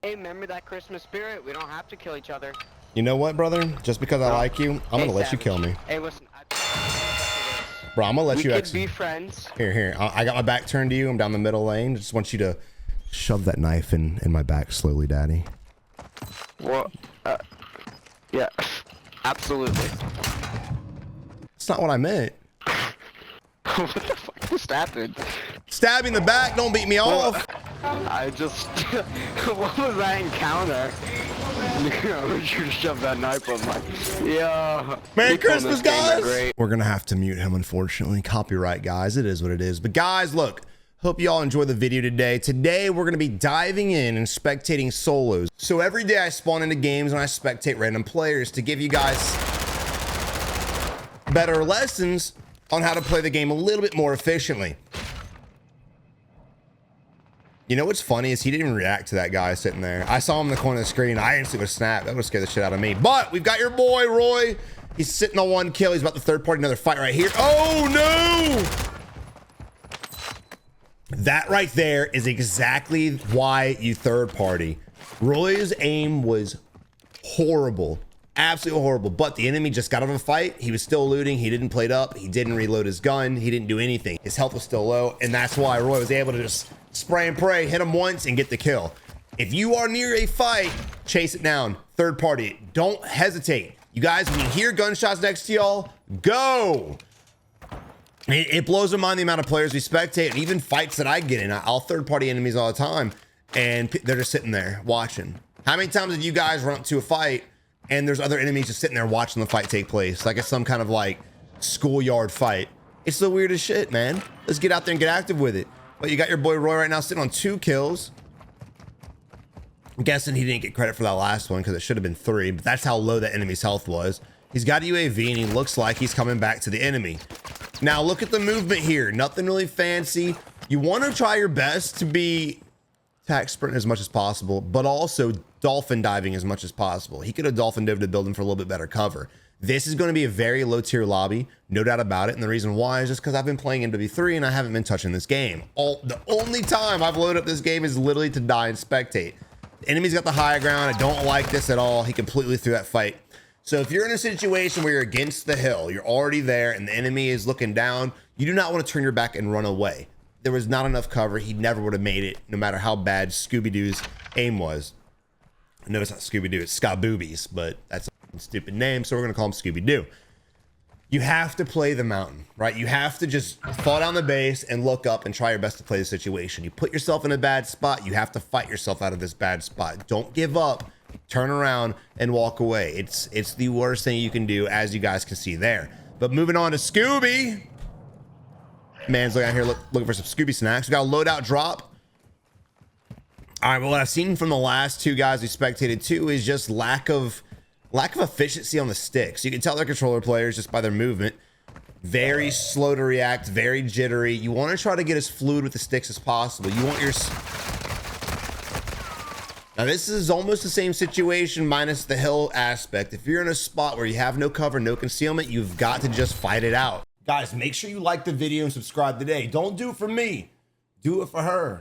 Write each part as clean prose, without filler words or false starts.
Hey, remember that Christmas spirit? We don't have to kill each other. You know what, brother? Just because I like you, I'm gonna let you kill me. Hey, listen. Bro, I'm gonna let you We could exit. be friends. Here. I got my back turned to you. I'm down the middle lane. Just want you to shove that knife in my back slowly, daddy. Well, yeah, absolutely. That's not what I meant. What the fuck just happened? Stab me in the back. Don't beat me off. I just... what was that encounter? You just shoved that knife on my... Yeah. Merry Christmas, guys. We're gonna have to mute him, unfortunately. Copyright, guys. It is what it is. But guys, look. Hope you all enjoy the video today. Today, we're gonna be diving in and spectating solos. So every day I spawn into games and I spectate random players to give you guys better lessons on how to play the game a little bit more efficiently. You know what's funny is he didn't even react to that guy sitting there. I saw him in the corner of the screen. I instantly would snap. That would scare the shit out of me. But we've got your boy, Roy. He's sitting on 1 kill. He's about to third party another fight right here. Oh, no. That right there is exactly why you third party. Roy's aim was horrible. Absolutely horrible. But the enemy just got out of a fight. He was still looting. He didn't play it up. He didn't reload his gun. He didn't do anything. His health was still low. And that's why Roy was able to just spray and pray, hit him once and get the kill. If you are near a fight, chase it down. Third party. Don't hesitate. You guys, when you hear gunshots next to y'all, go. It blows my mind the amount of players we spectate, and even fights that I get in. I'll third party enemies all the time, and they're just sitting there watching. How many times have you guys run up to a fight and there's other enemies just sitting there watching the fight take place? Like it's some kind of like schoolyard fight. It's the weirdest shit, man. Let's get out there and get active with it. But you got your boy Roy right now sitting on 2 kills. I'm guessing he didn't get credit for that last one because it should have been 3, but that's how low that enemy's health was. He's got a UAV and he looks like he's coming back to the enemy. Now look at the movement here. Nothing really fancy. You want to try your best to be tack sprinting as much as possible, but also dolphin diving as much as possible. He could have dolphin dived the building for a little bit better cover. This is going to be a very low tier lobby, no doubt about it. And the reason why is just because I've been playing MW3 and I haven't been touching this game. The only time I've loaded up this game is literally to die and spectate. The enemy's got the high ground. I don't like this at all. He completely threw that fight. So if you're in a situation where you're against the hill, you're already there and the enemy is looking down, you do not want to turn your back and run away. There was not enough cover. He never would have made it, no matter how bad Scooby-Doo's aim was. No, it's not Scooby-Doo, it's Scott Boobies, but that's a stupid name, so we're going to call him Scooby-Doo. You have to play the mountain, right? You have to just fall down the base and look up and try your best to play the situation. You put yourself in a bad spot, you have to fight yourself out of this bad spot. Don't give up. Turn around and walk away. It's the worst thing you can do, as you guys can see there. But moving on to Scooby. Man's looking out here looking for some Scooby snacks. We got a loadout drop. All right, well, what I've seen from the last 2 guys we spectated too is just lack of efficiency on the sticks. You can tell they're controller players just by their movement. Very slow to react, very jittery. You want to try to get as fluid with the sticks as possible. You want your... Now this is almost the same situation minus the hill aspect. If you're in a spot where you have no cover, no concealment, you've got to just fight it out. Guys, make sure you like the video and subscribe today. Don't do it for me. Do it for her.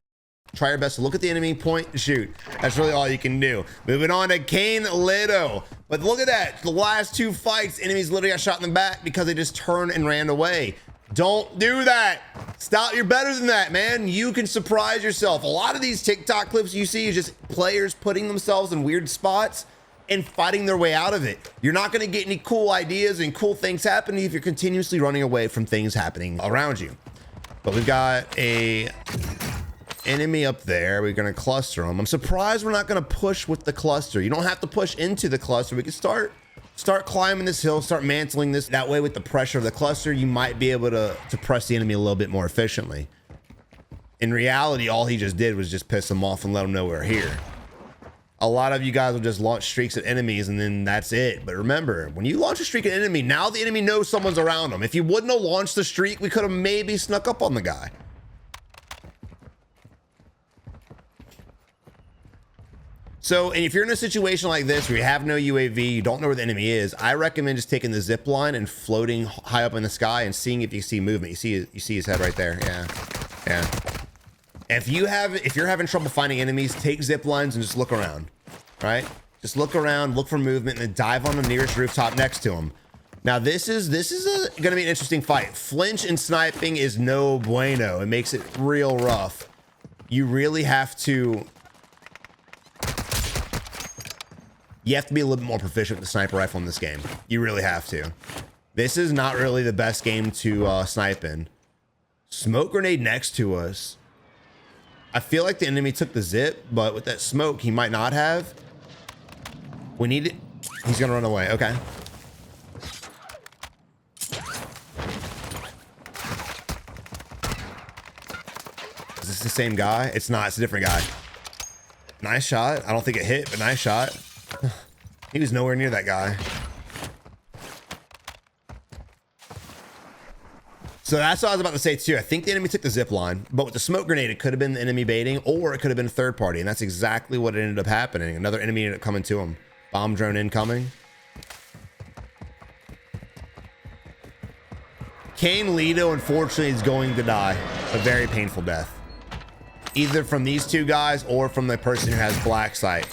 Try your best to look at the enemy, point, and shoot. That's really all you can do. Moving on to Kane Lido. But look at that. The last 2 fights, enemies literally got shot in the back because they just turned and ran away. Don't do that. Stop. You're better than that, man. You can surprise yourself. A lot of these TikTok clips you see is just players putting themselves in weird spots and fighting their way out of it. You're not going to get any cool ideas and cool things happening if you're continuously running away from things happening around you. But we've got a enemy up there. We're going to cluster them. I'm surprised we're not going to push with the cluster. You don't have to push into the cluster. We can start climbing this hill, start mantling this. That way with the pressure of the cluster, you might be able to press the enemy a little bit more efficiently. In reality, all he just did was just piss them off and let them know we're here. A lot of you guys will just launch streaks at enemies and then that's it. But remember, when you launch a streak at an enemy, now the enemy knows someone's around them. If you wouldn't have launched the streak, we could have maybe snuck up on the guy. So, and if you're in a situation like this where you have no UAV, you don't know where the enemy is, I recommend just taking the zip line and floating high up in the sky and seeing if you see movement. You see his head right there. Yeah. If you're having trouble finding enemies, take zip lines and just look around, right? Just look around, look for movement, and then dive on the nearest rooftop next to him. Now this is gonna be an interesting fight. Flinch and sniping is no bueno. It makes it real rough. You really have to. You have to be a little bit more proficient with the sniper rifle in this game. You really have to. This is not really the best game to snipe in. Smoke grenade next to us. I feel like the enemy took the zip, but with that smoke, he might not have. We need it. He's gonna run away. Okay. Is this the same guy? It's not. It's a different guy. Nice shot. I don't think it hit, but nice shot. He was nowhere near that guy. So that's what I was about to say too. I think the enemy took the zip line, but with the smoke grenade, it could have been the enemy baiting, or it could have been a third party, and that's exactly what ended up happening. Another enemy ended up coming to him. Bomb drone incoming. Kane Lido, unfortunately, is going to die a very painful death, either from these two guys or from the person who has black sight.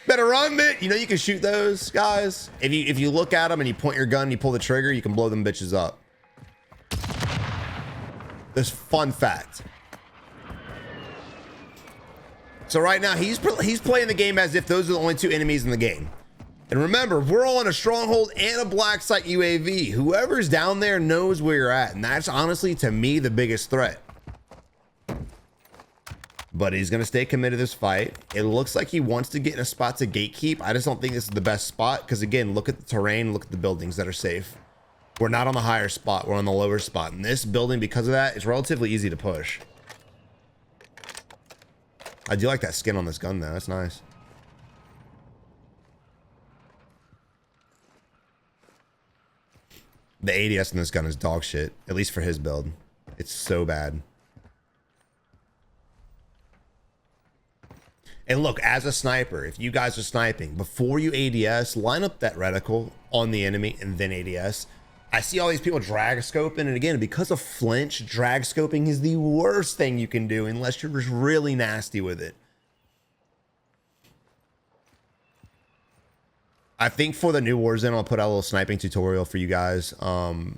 Better run, bit. You know you can shoot those guys. If you look at them and you point your gun and you pull the trigger, you can blow them bitches up. This fun fact. So right now he's playing the game as if those are the only two enemies in the game. And remember, we're all in a stronghold and a black site UAV. Whoever's down there knows where you're at, and that's honestly to me the biggest threat. But he's going to stay committed to this fight. It looks like he wants to get in a spot to gatekeep. I just don't think this is the best spot because, again, look at the terrain, look at the buildings that are safe. We're not on the higher spot. We're on the lower spot. And this building, because of that, is relatively easy to push. I do like that skin on this gun, though. That's nice. The ADS in this gun is dog shit, at least for his build. It's so bad. And look, as a sniper, if you guys are sniping, before you ADS, line up that reticle on the enemy and then ADS. I see all these people drag scoping, and again, because of flinch, drag scoping is the worst thing you can do unless you're just really nasty with it. I think for the new Warzone, I'll put out a little sniping tutorial for you guys to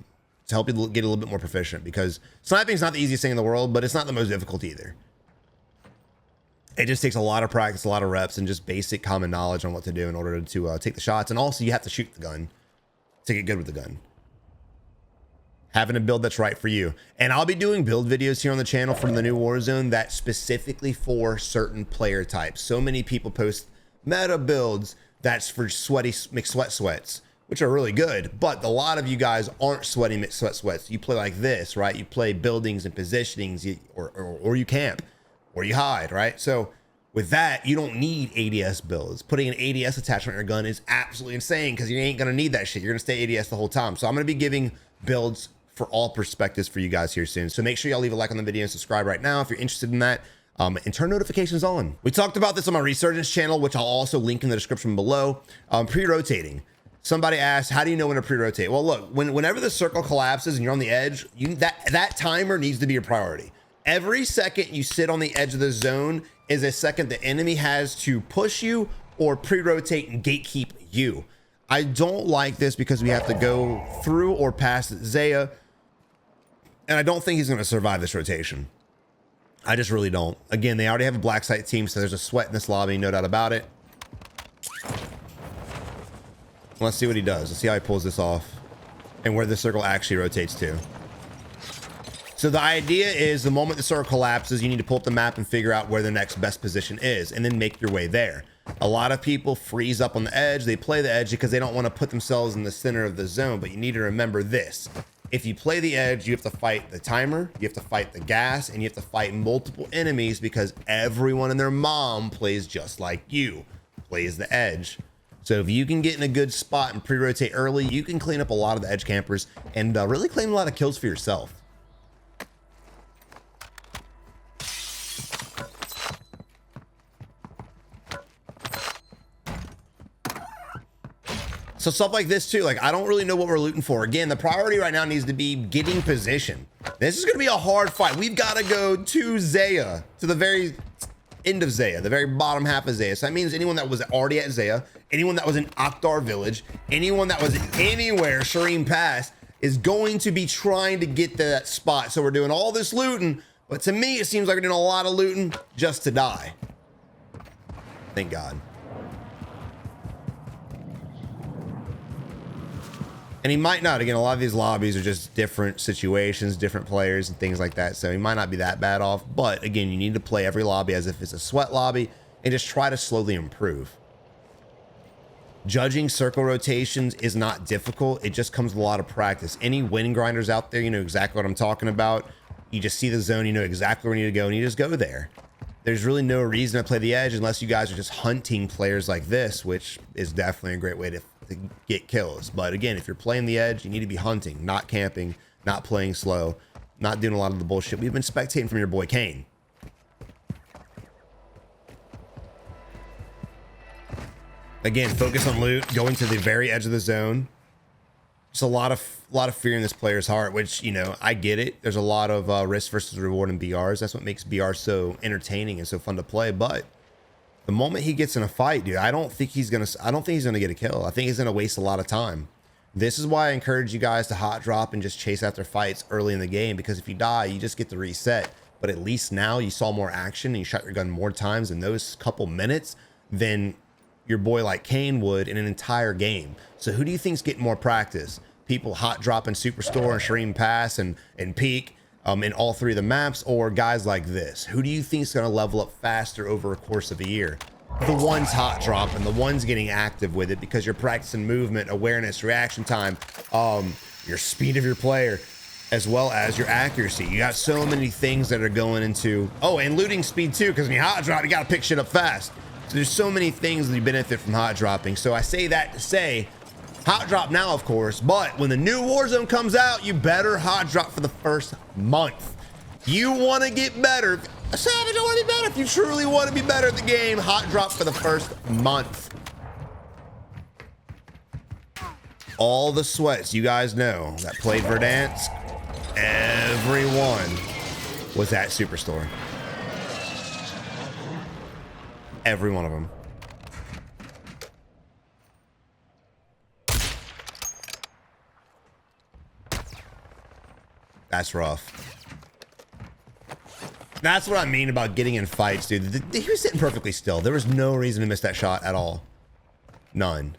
help you get a little bit more proficient, because sniping is not the easiest thing in the world, but it's not the most difficult either. It just takes a lot of practice, a lot of reps, and just basic common knowledge on what to do in order to take the shots. And also, you have to shoot the gun to get good with the gun. Having a build that's right for you. And I'll be doing build videos here on the channel from the new Warzone that's specifically for certain player types. So many people post meta builds that's for sweaty McSweats, which are really good. But a lot of you guys aren't sweaty McSweats. You play like this, right? You play buildings and positionings, or you camp. Or you hide, right? So with that, you don't need ADS builds. Putting an ADS attachment on your gun is absolutely insane because you ain't gonna need that shit. You're gonna stay ADS the whole time. So I'm gonna be giving builds for all perspectives for you guys here soon. So make sure y'all leave a like on the video and subscribe right now if you're interested in that. And turn notifications on. We talked about this on my Resurgence channel, which I'll also link in the description below. Pre-rotating. Somebody asked, how do you know when to pre-rotate? Well, look, whenever the circle collapses and you're on the edge, that timer needs to be a priority. Every second you sit on the edge of the zone is a second the enemy has to push you or pre-rotate and gatekeep you. I don't like this because we have to go through or past Zaya, and I don't think he's going to survive this rotation. I just really don't. Again, they already have a black site team, so there's a sweat in this lobby, no doubt about it. Let's see what he does. Let's see how he pulls this off and where the circle actually rotates to. So the idea is the moment the circle collapses, you need to pull up the map and figure out where the next best position is and then make your way there. A lot of people freeze up on the edge. They play the edge because they don't want to put themselves in the center of the zone. But you need to remember this. If you play the edge, you have to fight the timer, you have to fight the gas, and you have to fight multiple enemies because everyone and their mom plays just like you, plays the edge. So if you can get in a good spot and pre-rotate early, you can clean up a lot of the edge campers and really claim a lot of kills for yourself. So stuff like this too, like I don't really know what we're looting for. Again, the priority right now needs to be getting position. This is going to be a hard fight. We've got to go to Zaya, to the very end of Zaya, the very bottom half of Zaya. So that means anyone that was already at Zaya, anyone that was in Akhtar Village, anyone that was anywhere Shireen Pass is going to be trying to get to that spot. So we're doing all this looting, but to me, it seems like we're doing a lot of looting just to die. Thank God. And he might not. Again, a lot of these lobbies are just different situations, different players and things like that. So he might not be that bad off. But again, you need to play every lobby as if it's a sweat lobby and just try to slowly improve. Judging circle rotations is not difficult. It just comes with a lot of practice. Any win grinders out there, you know exactly what I'm talking about. You just see the zone, you know exactly where you need to go, and you just go there. There's really no reason to play the edge unless you guys are just hunting players like this, which is definitely a great way to get kills. But again, if you're playing the edge, you need to be hunting, not camping, not playing slow, not doing a lot of the bullshit we've been spectating from your boy Kane. Again, focus on loot, going to the very edge of the zone. Just a lot of fear in this player's heart, which, you know, I get it. There's a lot of risk versus reward in BRs. That's what makes BR so entertaining and so fun to play. But the moment he gets in a fight, dude, I don't think he's gonna get a kill. I think he's gonna waste a lot of time. This is why I encourage you guys to hot drop and just chase after fights early in the game, because if you die, you just get to reset. But at least now you saw more action and you shot your gun more times in those couple minutes than your boy like Kane would in an entire game. So who do you think's getting more practice? People hot dropping Superstore and Shireen Pass and Peak in all three of the maps, or guys like this? Who do you think's gonna level up faster over a course of a year? The ones hot dropping, the ones getting active with it, because you're practicing movement, awareness, reaction time, your speed of your player, as well as your accuracy. You got so many things that are going into, oh, and looting speed too, because when you hot drop, you gotta pick shit up fast. So there's so many things that you benefit from hot dropping. So I say that to say, hot drop now, of course, but when the new Warzone comes out, you better hot drop for the first month. You want to get better. Savage, I want to be better. If you truly want to be better at the game, hot drop for the first month. All the sweats you guys know that played Verdansk, everyone was at Superstore. Every one of them. That's rough. That's what I mean about getting in fights, dude. He was sitting perfectly still. There was no reason to miss that shot at all. None.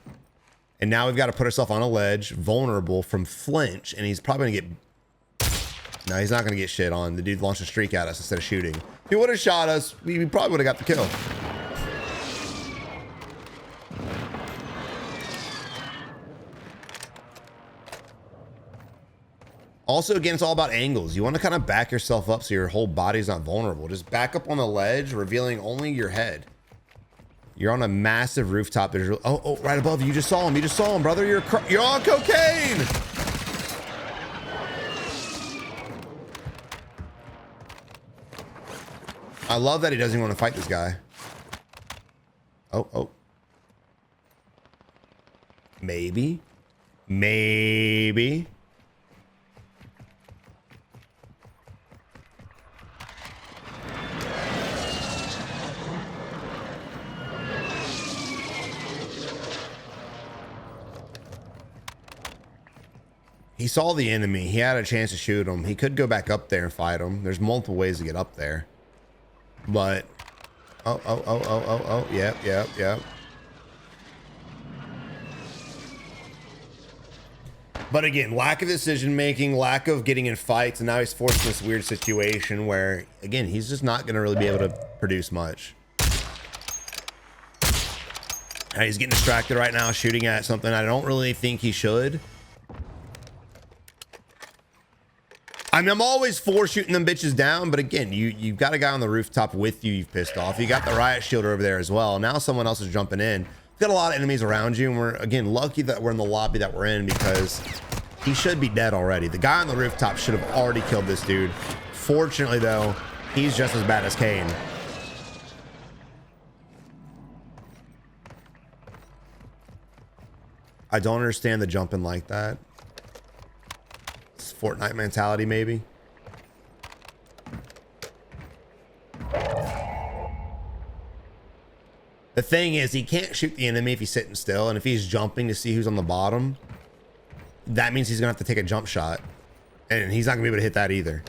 And now we've got to put ourselves on a ledge, vulnerable from flinch, and he's probably gonna get... No, he's not gonna get shit on. The dude launched a streak at us instead of shooting. If he would have shot us, we probably would have got the kill. Also, again, it's all about angles. You want to kind of back yourself up so your whole body's not vulnerable. Just back up on the ledge, revealing only your head. You're on a massive rooftop. There's oh, right above you. You just saw him. You just saw him, brother. You're on cocaine. I love that he doesn't even want to fight this guy. Oh. Maybe. He saw the enemy. He had a chance to shoot him. He could go back up there and fight him. There's multiple ways to get up there. But oh. Yep. But again, lack of decision making, lack of getting in fights, and now he's forced in this weird situation where, again, he's just not going to really be able to produce much. And he's getting distracted right now, shooting at something I don't really think he should. I mean, I'm always for shooting them bitches down, but again, you've got a guy on the rooftop with you you've pissed off. You got the riot shielder over there as well. Now someone else is jumping in. You've got a lot of enemies around you, and we're, again, lucky that we're in the lobby that we're in, because he should be dead already. The guy on the rooftop should have already killed this dude. Fortunately, though, he's just as bad as Kane. I don't understand the jumping like that. Fortnite mentality, maybe. The thing is, he can't shoot the enemy if he's sitting still, and if he's jumping to see who's on the bottom, that means he's gonna have to take a jump shot, and he's not gonna be able to hit that either.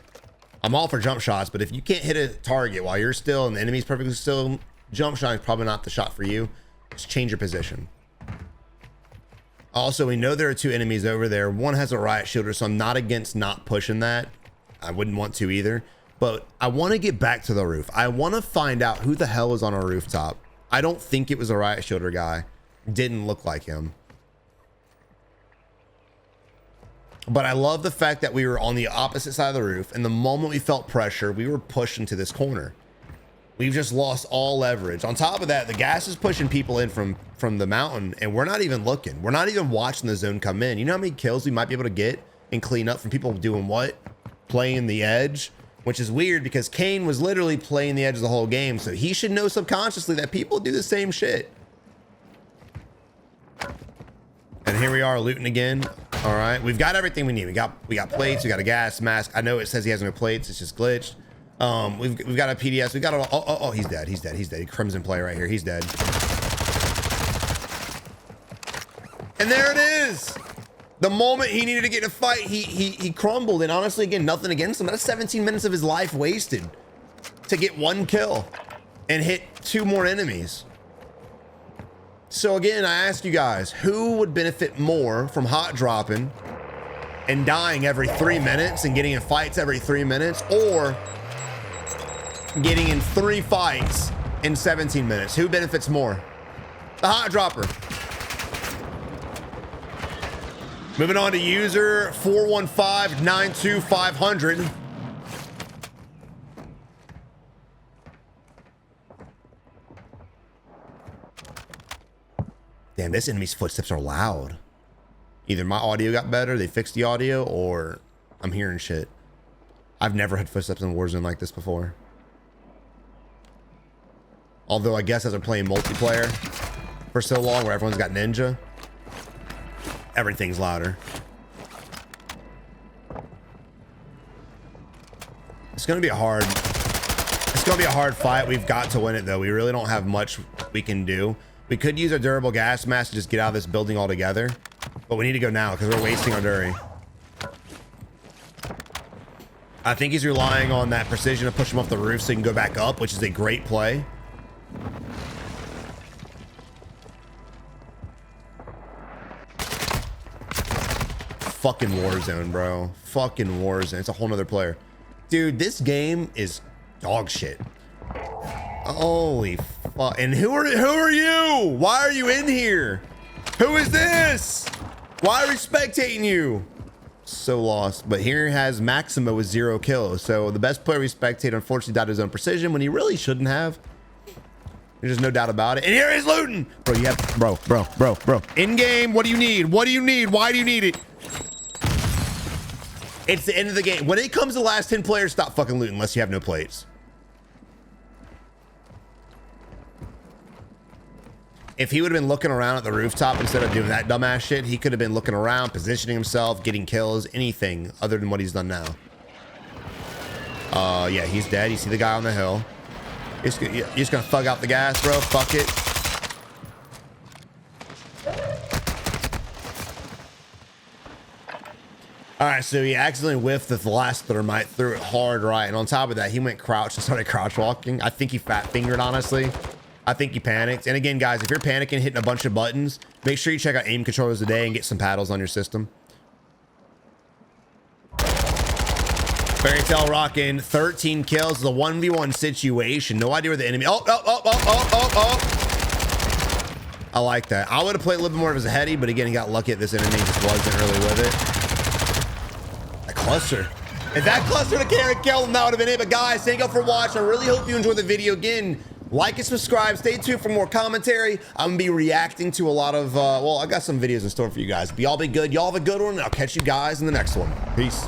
I'm all for jump shots, but if you can't hit a target while you're still and the enemy's perfectly still, jump shot is probably not the shot for you. Just change your position. Also, we know there are 2 enemies over there. One has a riot shielder, so I'm not against not pushing that. I wouldn't want to either, but I want to get back to the roof. I want to find out who the hell is on our rooftop. I don't think it was a riot shielder guy. Didn't look like him. But I love the fact that we were on the opposite side of the roof, and the moment we felt pressure, we were pushed into this corner. We've just lost all leverage. On top of that, the gas is pushing people in from the mountain, and we're not even looking. We're not even watching the zone come in. You know how many kills we might be able to get and clean up from people doing what? Playing the edge, which is weird because Kane was literally playing the edge of the whole game, so he should know subconsciously that people do the same shit. And here we are looting again. All right, we've got everything we need. We got plates, we got a gas mask. I know it says he has no plates, it's just glitched. We've got a PDS. We got a, oh, he's dead. He's dead. He's dead. Crimson player right here. He's dead. And there it is. The moment he needed to get in a fight, he crumbled. And honestly, again, nothing against him. That's 17 minutes of his life wasted to get 1 kill and hit 2 more enemies. So again, I ask you guys, who would benefit more from hot dropping and dying every 3 minutes and getting in fights every 3 minutes, or getting in 3 fights in 17 minutes? Who benefits more? The hot dropper. Moving on to user 415-92500. Damn, this enemy's footsteps are loud. Either my audio got better, they fixed the audio, or I'm hearing shit. I've never had footsteps in Warzone like this before. Although I guess as I'm playing multiplayer for so long where everyone's got ninja, everything's louder. It's gonna be a hard fight. We've got to win it though. We really don't have much we can do. We could use our durable gas mask to just get out of this building altogether, but we need to go now because we're wasting our Dury. I think he's relying on that precision to push him off the roof so he can go back up, which is a great play. Fucking Warzone, bro. Fucking Warzone. It's a whole nother player. Dude, this game is dog shit. Holy fuck. And who are you? Why are you in here? Who is this? Why are we spectating you? So lost. But here has Maximo with 0 kills. So the best player we spectate unfortunately died to his own precision when he really shouldn't have. There's just no doubt about it. And here is looting. Bro, you have, bro. In game, what do you need? What do you need? Why do you need it? It's the end of the game. When it comes to the last 10 players, stop fucking looting unless you have no plates. If he would have been looking around at the rooftop instead of doing that dumbass shit, he could have been looking around, positioning himself, getting kills, anything other than what he's done now. Yeah, he's dead. You see the guy on the hill. You're just gonna thug out the gas, bro. Fuck it. All right, so he accidentally whiffed the last thermite, threw it hard right, and on top of that, he went crouch and started crouch walking. I think he fat fingered, honestly. I think he panicked. And again, guys, if you're panicking, hitting a bunch of buttons, make sure you check out aim controllers today and get some paddles on your system. Fairy Tale rocking 13 kills. It's a 1v1 situation. No idea where the enemy. Oh. I like that. I would have played a little bit more of as a heady, but again, he got lucky at this enemy. Just wasn't really with it. That cluster. If that cluster to carry kill him, that would have been it. But guys, thank you all for watching. I really hope you enjoyed the video. Again, like and subscribe. Stay tuned for more commentary. I'm gonna be reacting to a lot of well, I got some videos in store for you guys. But y'all be good. Y'all have a good one, and I'll catch you guys in the next one. Peace.